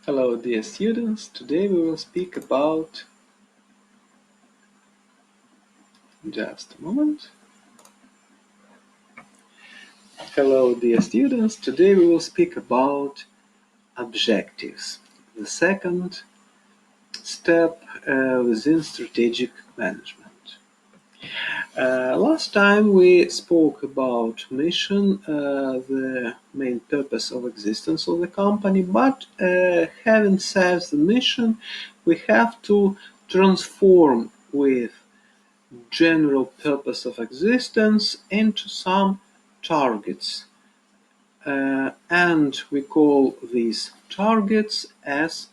Hello dear students, today we will speak about, just a moment. Hello dear students, today we will speak about objectives, the second step within strategic management. Last time we spoke about mission, the main purpose of existence of the company, but having said the mission, we have to transform with general purpose of existence into some targets. And we call these targets as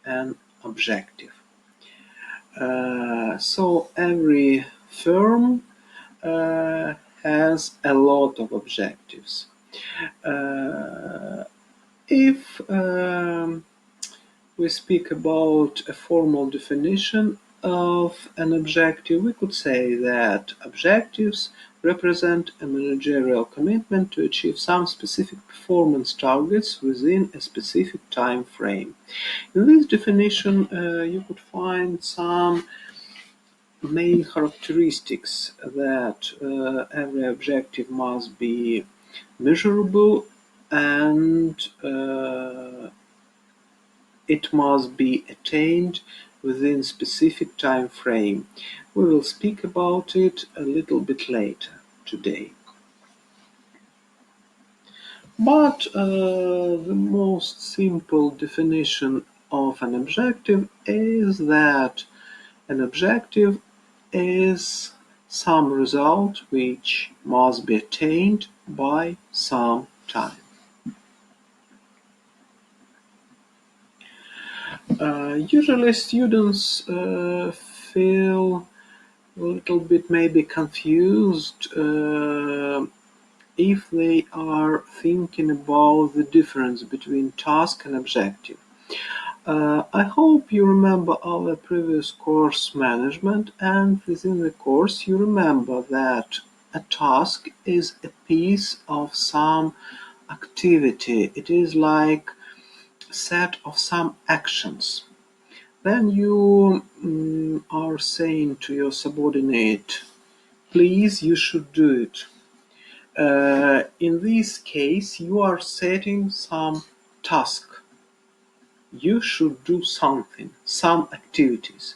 an objective. So every firm has a lot of objectives. If we speak about a formal definition of an objective, we could say that objectives represent a managerial commitment to achieve some specific performance targets within a specific time frame. In this definition, you could find some main characteristics that every objective must be measurable and it must be attained within specific time frame. We will speak about it a little bit later today. But the most simple definition of an objective is that an objective is some result which must be attained by some time. Usually students feel a little bit maybe confused if they are thinking about the difference between task and objective. I hope you remember our previous course management, and within the course you remember that a task is a piece of some activity. It is like a set of some actions. Then you are saying to your subordinate, please, you should do it. In this case, you are setting some task. You should do something, some activities.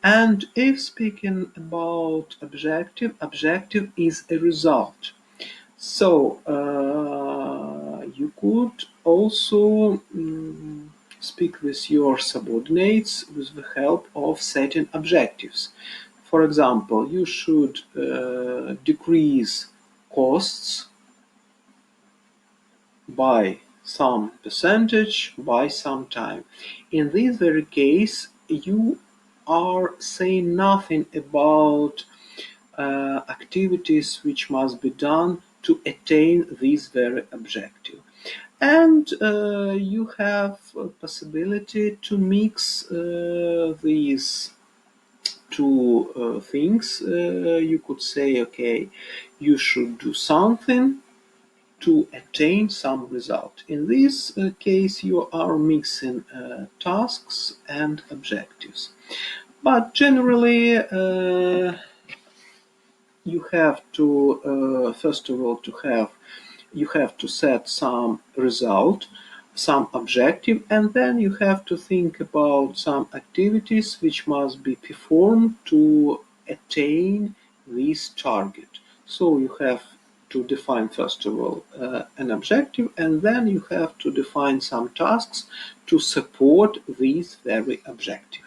And if speaking about objective is a result. So you could also speak with your subordinates with the help of setting objectives. For example, you should decrease costs by some percentage by some time. In this very case, you are saying nothing about activities which must be done to attain this very objective. And you have a possibility to mix these two things. You could say, okay, you should do something to attain some result. In this case, you are mixing tasks and objectives. But generally, you have to, first of all, you have to set some result, some objective, and then you have to think about some activities which must be performed to attain this target. So you have to define, first of all, an objective, and then you have to define some tasks to support this very objective.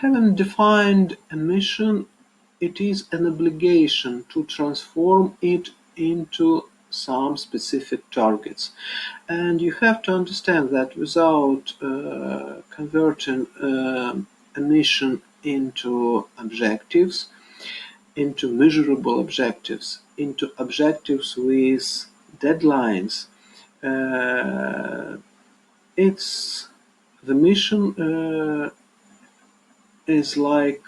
Having defined a mission, it is an obligation to transform it into some specific targets. And you have to understand that without converting a mission into objectives, into measurable objectives, into objectives with deadlines, it's the mission is like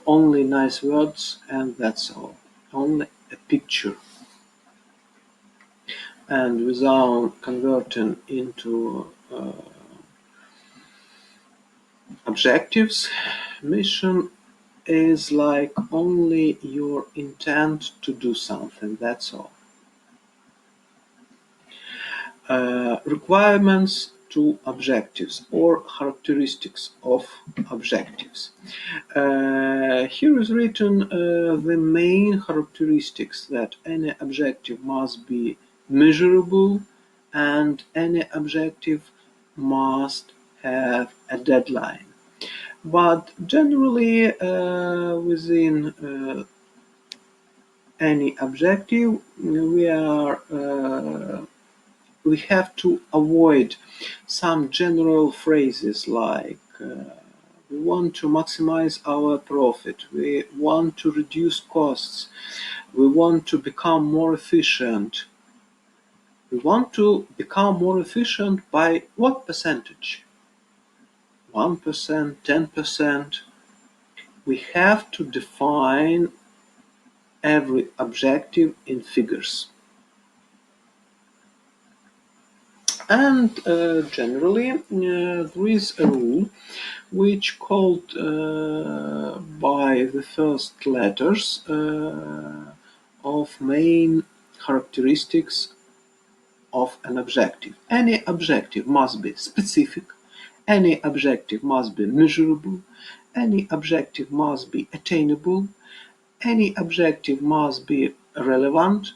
only nice words and that's all, only a picture. and without converting into objectives, mission is like only your intent to do something, that's all. Requirements to objectives or characteristics of objectives. Here is written the main characteristics that any objective must be measurable and any objective must have a deadline. But generally, within any objective, we have to avoid some general phrases like we want to maximize our profit, we want to reduce costs, we want to become more efficient. We want to become more efficient by what percentage? 1%, 10%. We have to define every objective in figures. And generally, there is a rule which called by the first letters of main characteristics of an objective. Any objective must be specific, any objective must be measurable, any objective must be attainable, any objective must be relevant,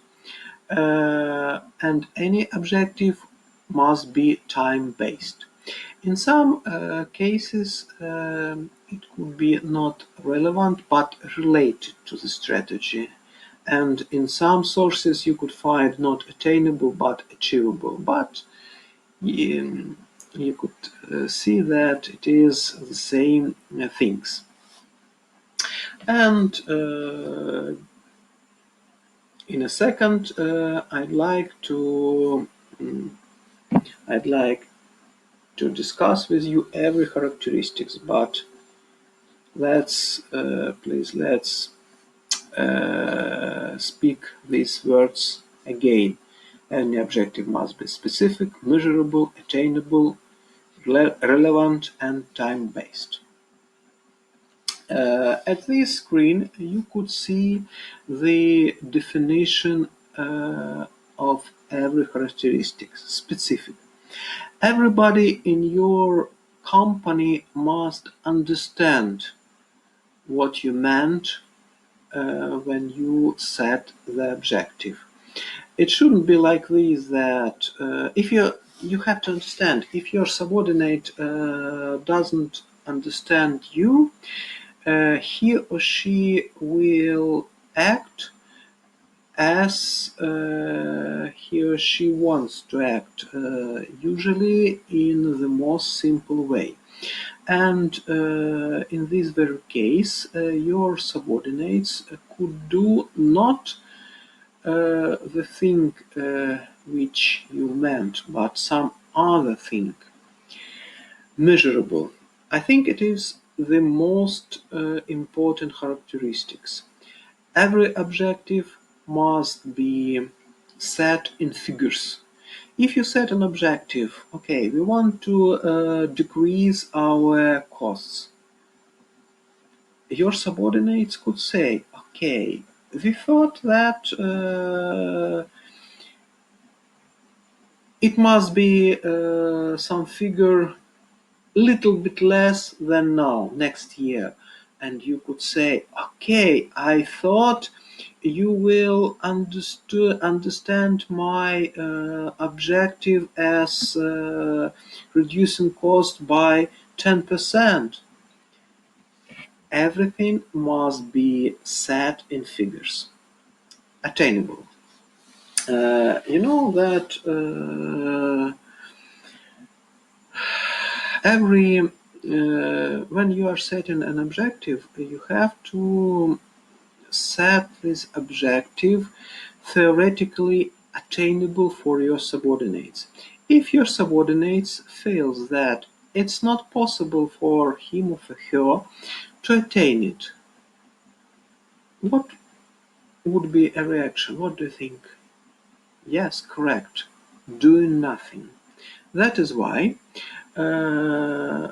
and any objective must be time-based. In some cases, it could be not relevant but related to the strategy. And in some sources, you could find not attainable but achievable. But you could see that it is the same things. And in a second, I'd like to discuss with you every characteristics, but let's speak these words again. Any objective must be specific, measurable, attainable, relevant, and time-based. At this screen, you could see the definition of every characteristic, specific. Everybody in your company must understand what you meant when you set the objective. It shouldn't be like this that if you have to understand if your subordinate doesn't understand you, he or she will act as he or she wants to act, usually in the most simple way. And in this very case, your subordinates could do not the thing which you meant, but some other thing. Measurable. I think it is the most important characteristics. Every objective must be set in figures. If you set an objective, okay, we want to decrease our costs. Your subordinates could say, okay, we thought that it must be some figure little bit less than now, next year. And you could say, okay, I thought you will understand my objective as reducing cost by 10%. Everything must be set in figures. Attainable. You know that when you are setting an objective, you have to set this objective theoretically attainable for your subordinates. If your subordinates feels that it's not possible for him or for her to attain it, what would be a reaction? What do you think? Yes, correct. Doing nothing. That is why uh,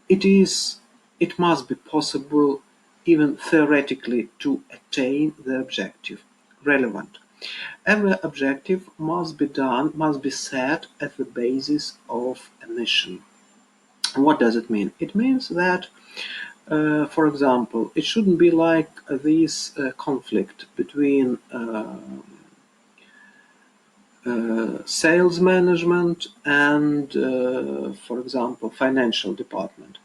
it is. It must be possible, even theoretically, to attain the objective. Relevant. Every objective must be set at the basis of a mission. What does it mean? It means that, for example, it shouldn't be like this conflict between sales management and, for example, financial department.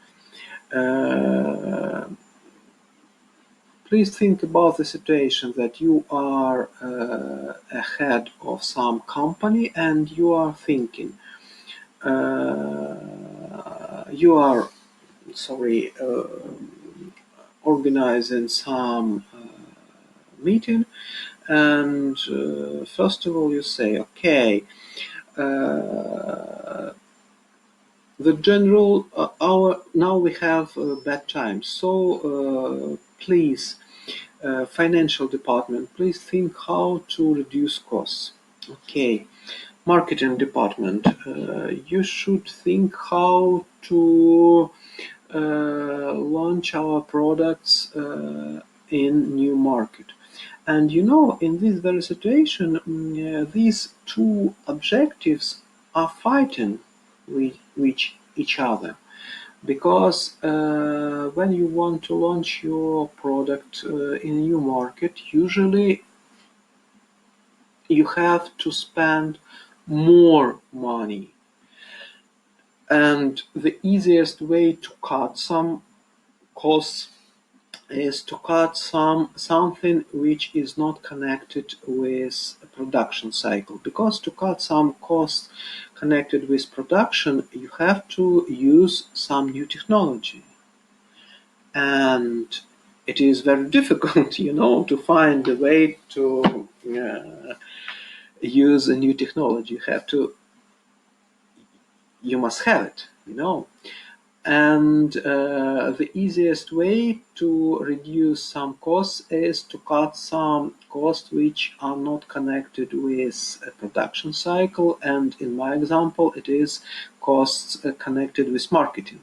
Uh, Please think about the situation that you are a head of some company and you are thinking, you are, sorry, organizing some meeting, and first of all you say, okay, uh, the general our now we have bad times, so please, financial department, please think how to reduce costs. Okay, marketing department, you should think how to launch our products in new market. And in this very situation, these two objectives are fighting with each other. Because when you want to launch your product in a new market, usually you have to spend more money. And the easiest way to cut some costs is to cut something which is not connected with a production cycle. Because to cut some costs connected with production, you have to use some new technology. And it is very difficult, to find a way to use a new technology. You must have it. And the easiest way to reduce some costs is to cut some costs which are not connected with a production cycle. And in my example, it is costs connected with marketing.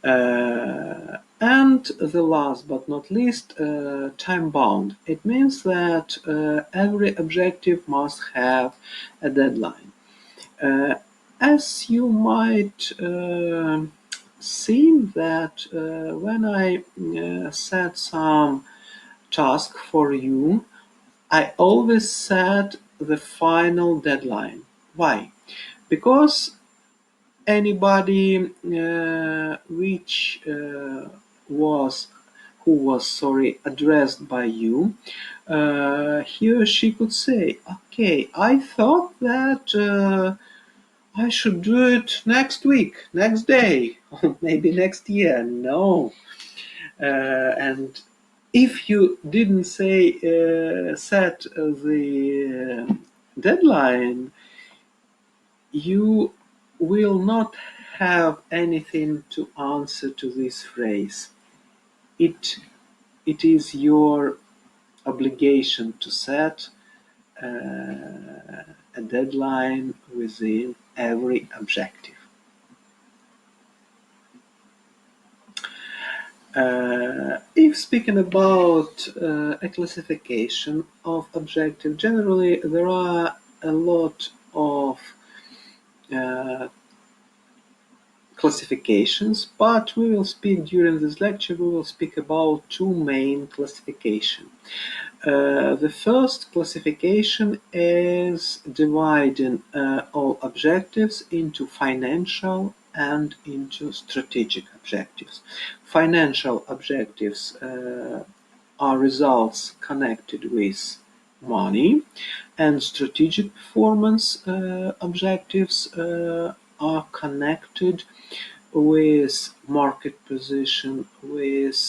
And the last but not least, time bound. It means that every objective must have a deadline. Uh, as you might see that when I set some task for you, I always set the final deadline. Why? Because anybody which was who was, sorry, addressed by you, he or she could say, okay, I thought that I should do it next week, next day, or maybe next year. No. And if you didn't set the deadline, you will not have anything to answer to this phrase. It it is your obligation to set a deadline within every objective. If speaking about a classification of objective, generally there are a lot of uh, classifications, but we will speak during this lecture, we will speak about two main classifications. The first classification is dividing all objectives into financial and into strategic objectives. Financial objectives are results connected with money, and strategic performance objectives are connected with market position, with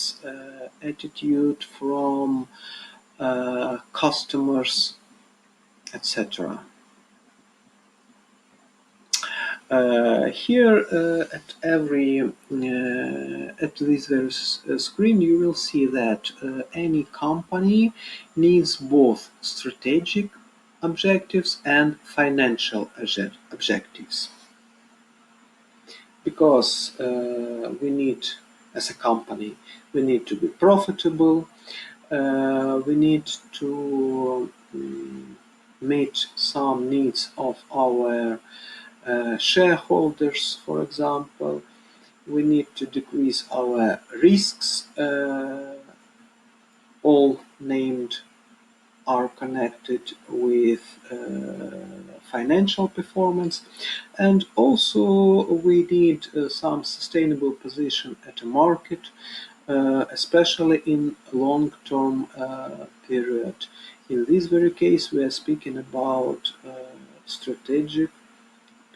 attitude from customers, etc. Here at this very screen, you will see that any company needs both strategic objectives and financial objectives. Because we need, as a company, we need to be profitable, we need to meet some needs of our shareholders, for example. We need to decrease our risks, all named are connected with financial performance, and also we need some sustainable position at a market, especially in long-term period. In this very case, we are speaking about strategic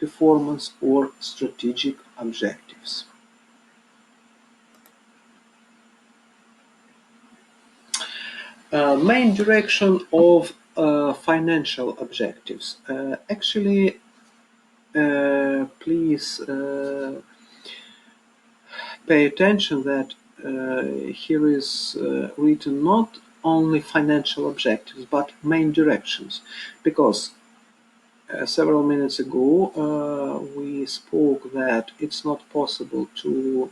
performance or strategic objectives. Main direction of financial objectives. Actually, please pay attention that here is written not only financial objectives but main directions, because several minutes ago we spoke that it's not possible to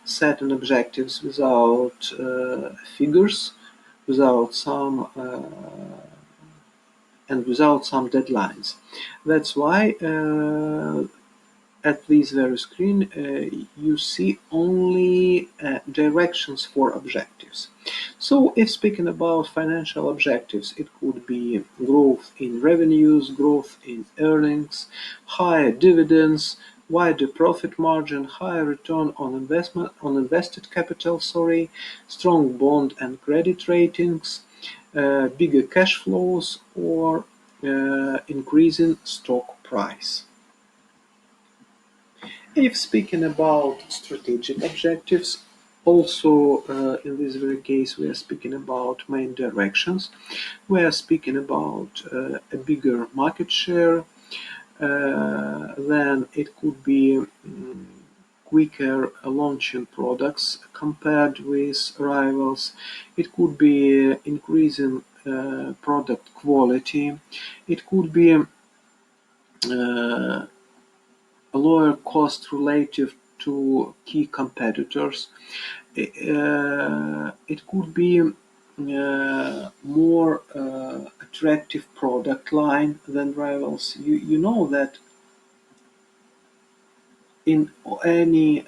set an objectives without figures, without some and without some deadlines. That's why at this very screen you see only directions for objectives. So if speaking about financial objectives, it could be growth in revenues, growth in earnings, higher dividends, wider profit margin, higher return on invested capital, strong bond and credit ratings, bigger cash flows, or increasing stock price. If speaking about strategic objectives, also in this very case we are speaking about main directions. We are speaking about a bigger market share, then it could be quicker launching products compared with rivals. It could be increasing product quality. It could be a lower cost relative to key competitors. It could be more attractive product line than rivals. You know that in any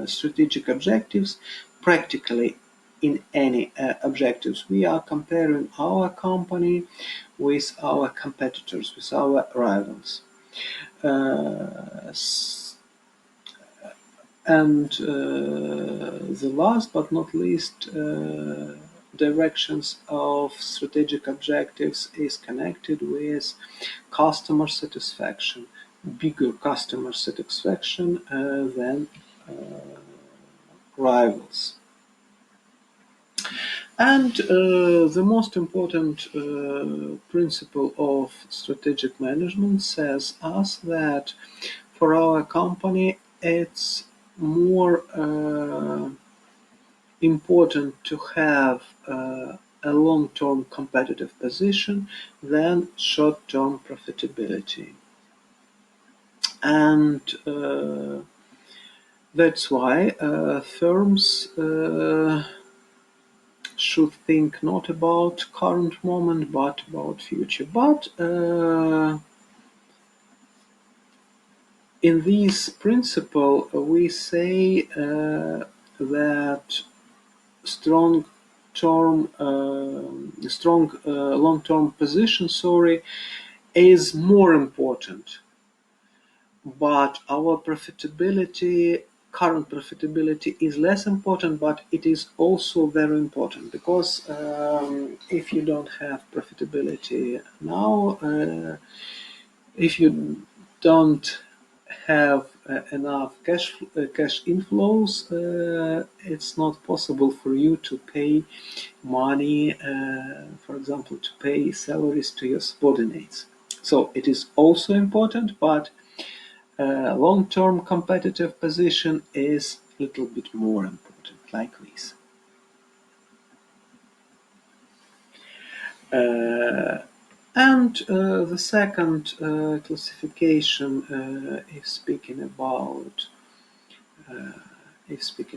strategic objectives, practically in any objectives, we are comparing our company with our competitors, with our rivals. Uh, and the last but not least directions of strategic objectives is connected with customer satisfaction, bigger customer satisfaction than rivals. And the most important principle of strategic management says us that for our company it's more important to have a long-term competitive position than short-term profitability. And that's why firms should think not about current moment but about future. But in this principle we say that strong long-term position, is more important, but our profitability, current profitability, is less important, but it is also very important, because if you don't have profitability now, if you don't have enough cash inflows, it's not possible for you to pay money, for example, to pay salaries to your subordinates. So it is also important, but long-term competitive position is a little bit more important, like this. And the second classification, if speaking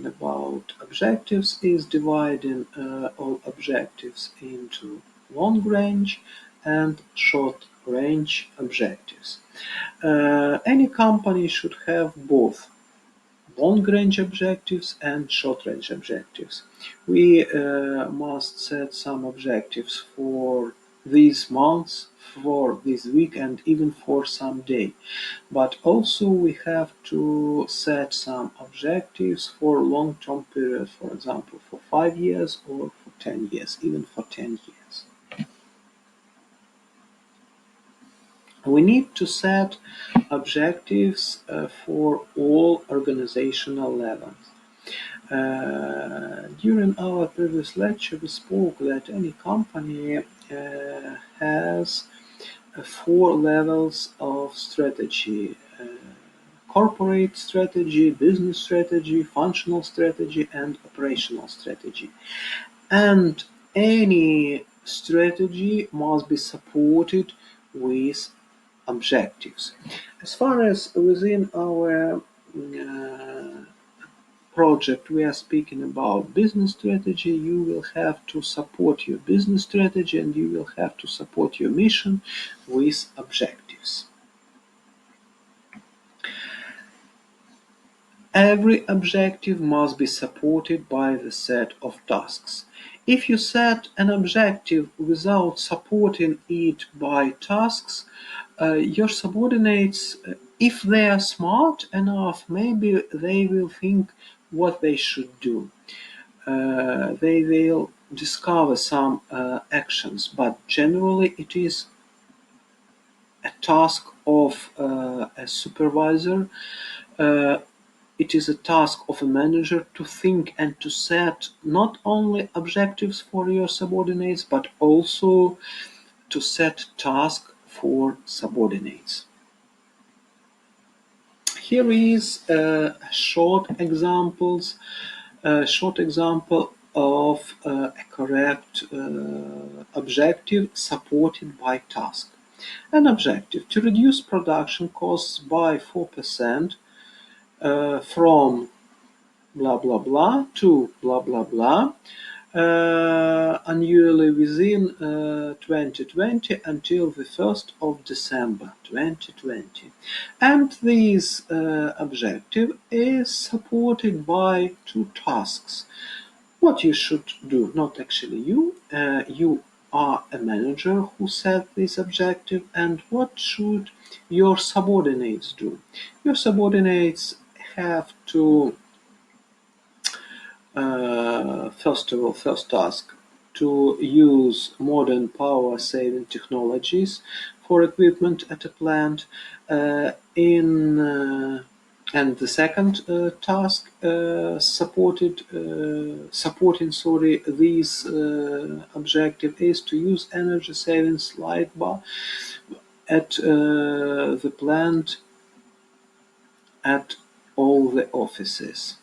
about objectives, is dividing all objectives into long range and short range objectives. Any company should have both long-range objectives and short-range objectives. We must set some objectives for these months, for this week, and even for some day. But also we have to set some objectives for long-term period, for example, for 5 years or for 10 years, even for 10 years. We need to set objectives for all organizational levels. During our previous lecture, we spoke that any company has four levels of strategy: corporate strategy, business strategy, functional strategy, and operational strategy. And any strategy must be supported with objectives. As far as within our project we are speaking about business strategy, you will have to support your business strategy and you will have to support your mission with objectives. Every objective must be supported by the set of tasks. If you set an objective without supporting it by tasks, your subordinates, if they are smart enough, maybe they will think what they should do. They will discover some actions, but generally it is a task of a supervisor. Uh, it is a task of a manager to think and to set not only objectives for your subordinates, but also to set tasks for subordinates. Here is a short example of a correct objective supported by task. An objective to reduce production costs by 4% from blah blah blah to blah blah blah annually within 2020 until the 1st of December 2020. And this objective is supported by two tasks. What you should do, not actually you are a manager who set this objective, and what should your subordinates do? Your subordinates have to first task, to use modern power-saving technologies for equipment at a plant. In And the second task supporting this objective is to use energy savings light bulb at the plant at all the offices.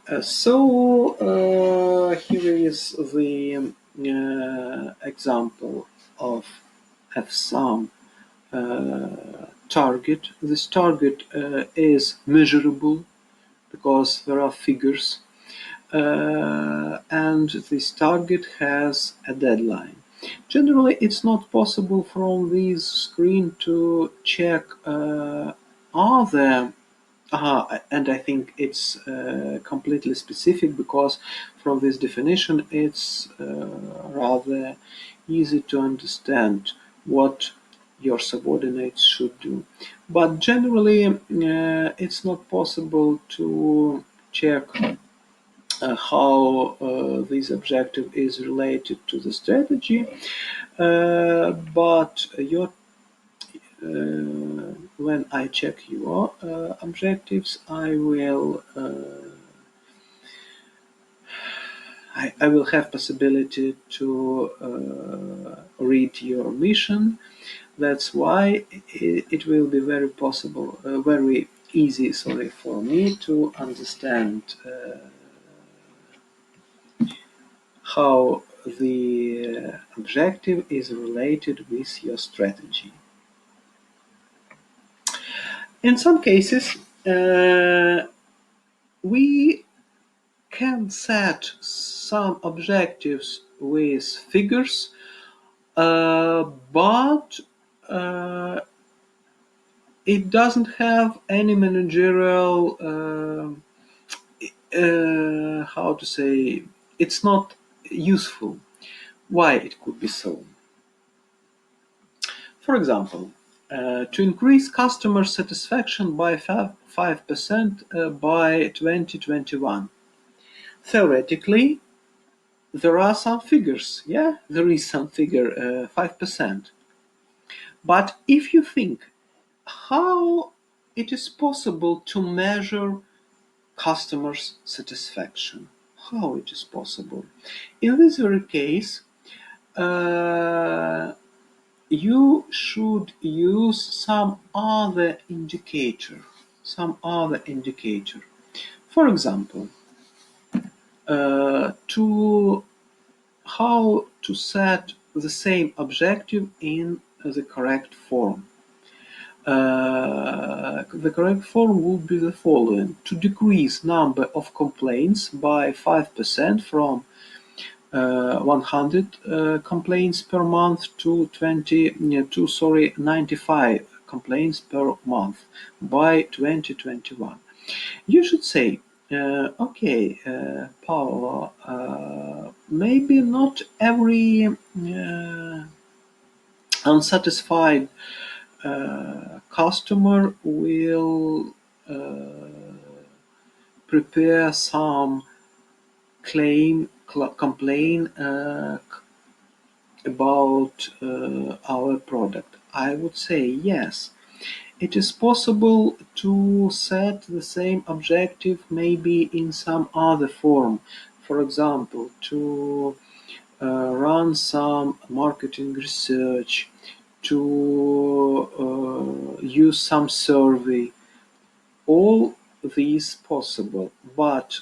Here is the example of some target. This target is measurable because there are figures, and this target has a deadline. Generally, it's not possible from this screen to check are there and I think it's completely specific because from this definition it's rather easy to understand what your subordinates should do. But generally, it's not possible to check how this objective is related to the strategy, but when I check your objectives, I will have possibility to read your mission. That's why it will be very easy, for me to understand how the objective is related with your strategy. In some cases, we can set some objectives with figures, but uh, it doesn't have any managerial, how to say, it's not useful. Why it could be so? For example, to increase customer satisfaction by 5% by 2021. Theoretically, there are some figures. Yeah, there is some figure, 5%. But if you think how it is possible to measure customers' satisfaction, how it is possible? In this very case, uh, you should use some other indicator. Some other indicator. For example, to how to set the same objective in the correct form. The correct form would be the following: to decrease number of complaints by 5% from 100 complaints per month to 95 complaints per month by 2021. You should say, okay, Paolo, maybe not every unsatisfied customer will prepare some complain about our product. I would say yes. It is possible to set the same objective maybe in some other form. For example, to run some marketing research, to use some survey. All these possible, but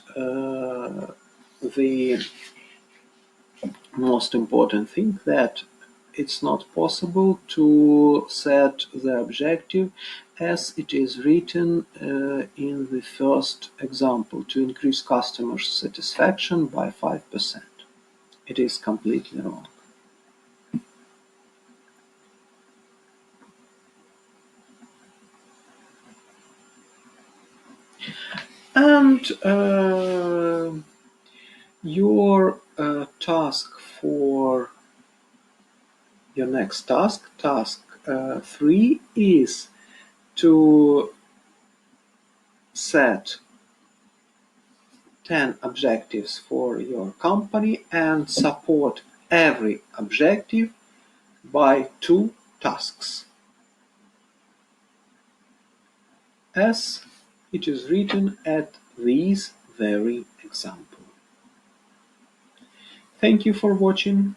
the most important thing that it's not possible to set the objective as it is written in the first example, to increase customer satisfaction by 5%. It is completely wrong. And your task for your next task 3, is to set 10 objectives for your company and support every objective by 2 tasks, as it is written at this very example. Thank you for watching.